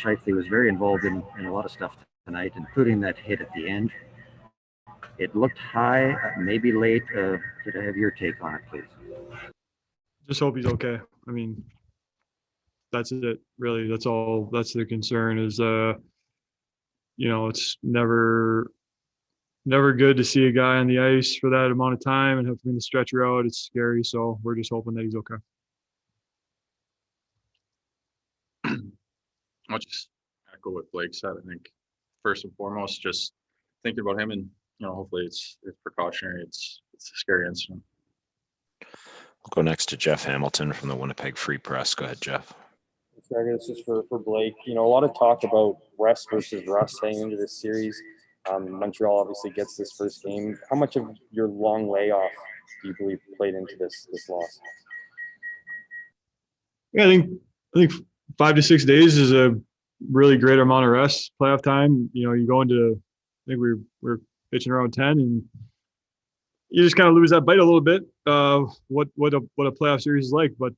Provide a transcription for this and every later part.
Scheifele was very involved in a lot of stuff tonight, including that hit at the end. It looked high, maybe late. Could I have your take on it, please? Just hope he's okay. I mean, that's it. Really, that's all. That's the concern. Is it's never good to see a guy on the ice for that amount of time and have to bring the stretcher out. It's scary. So we're just hoping that he's okay. I'll just echo what Blake said. I think first and foremost, just thinking about him, and hopefully it's precautionary. It's a scary incident. We'll go next to Jeff Hamilton from the Winnipeg Free Press. Go ahead, Jeff. This is for Blake. A lot of talk about rest versus rust heading into this series. Montreal obviously gets this first game. How much of your long layoff do you believe played into this loss? Yeah, I think 5 to 6 days is a really great amount of rest. Playoff time, you go into, I think we're pitching around 10, and you just kind of lose that bite a little bit. What a playoff series is like, but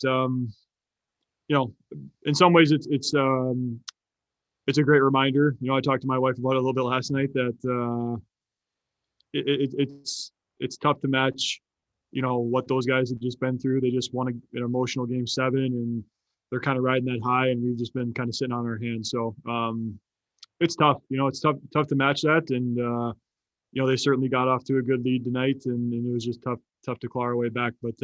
in some ways it's a great reminder. I talked to my wife about it a little bit last night that it's tough to match, what those guys have just been through. They just won an emotional game 7, and they're kind of riding that high, and we've just been kind of sitting on our hands. So it's tough. It's tough to match that, and they certainly got off to a good lead tonight, and it was just tough to claw our way back. But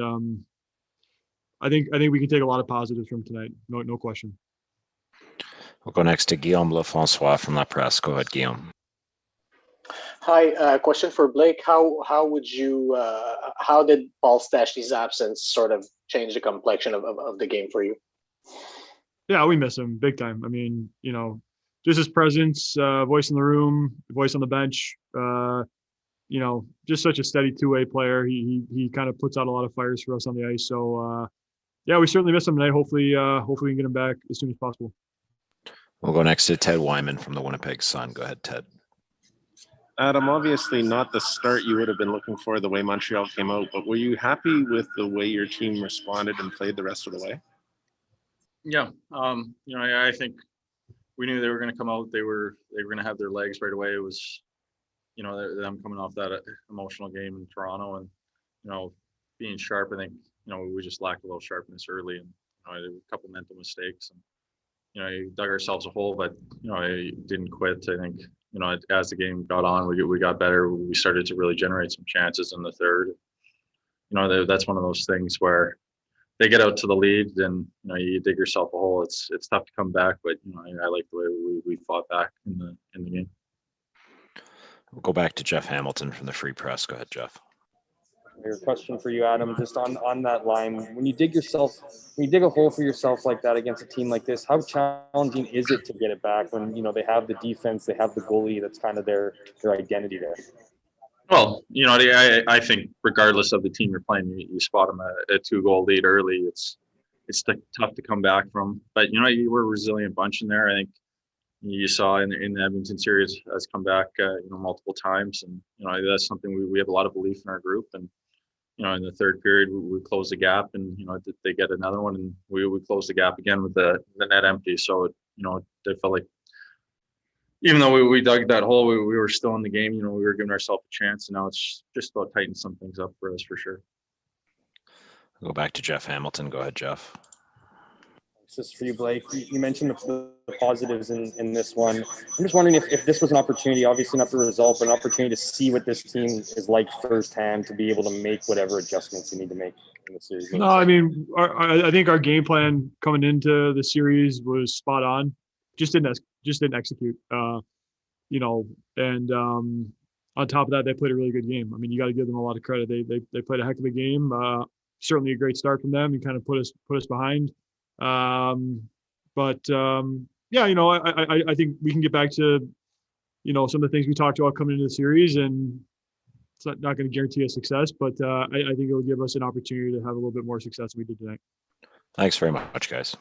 I think we can take a lot of positives from tonight. No question. We'll go next to Guillaume Lefrançois from La Presse. Go ahead, Guillaume. Hi, question for Blake. How did Paul Stastny's absence sort of change the complexion of the game for you? Yeah, we miss him big time. I mean, just his presence, voice in the room, voice on the bench, just such a steady two-way player. He kind of puts out a lot of fires for us on the ice. So, yeah, we certainly miss him tonight. Hopefully we can get him back as soon as possible. We'll go next to Ted Wyman from the Winnipeg Sun. Go ahead, Ted. Adam, obviously not the start you would have been looking for the way Montreal came out, but were you happy with the way your team responded and played the rest of the way? Yeah, I think we knew they were going to come out. They were going to have their legs right away. It was, them coming off that emotional game in Toronto, and being sharp. I think we just lacked a little sharpness early, and a couple mental mistakes, and dug ourselves a hole, but I didn't quit. I think as the game got on, we got better. We started to really generate some chances in the third. That's one of those things where they get out to the lead, and you dig yourself a hole. It's tough to come back, but I like the way we fought back in the game. We'll go back to Jeff Hamilton from the Free Press. Go ahead, Jeff. Your question for you, Adam, just on that line, when you dig a hole for yourself like that against a team like this, how challenging is it to get it back when they have the defense, they have the goalie, that's kind of their identity there? Well, I think regardless of the team you're playing, you spot them a 2-goal lead early. It's tough to come back from, but we're a resilient bunch in there. I think you saw in the Edmonton series has come back multiple times, and that's something we have a lot of belief in our group. And in the third period we close the gap, and they get another one, and we close the gap again with the net empty. So it felt like even though we dug that hole, we were still in the game. We were giving ourselves a chance, and now it's just about tightening some things up for us for sure. We'll go back to Jeff Hamilton. Go ahead, Jeff. This is for you, Blake. You mentioned the positives in this one. I'm just wondering if this was an opportunity, obviously not the result, but an opportunity to see what this team is like firsthand, to be able to make whatever adjustments you need to make in the series. No, I mean, I think our game plan coming into the series was spot on. Just didn't execute. And on top of that, they played a really good game. I mean, you got to give them a lot of credit. They played a heck of a game. Certainly a great start from them, and kind of put us behind. I think we can get back to, some of the things we talked about coming into the series, and it's not going to guarantee us success, but I think it will give us an opportunity to have a little bit more success than we did tonight. Thanks very much, guys.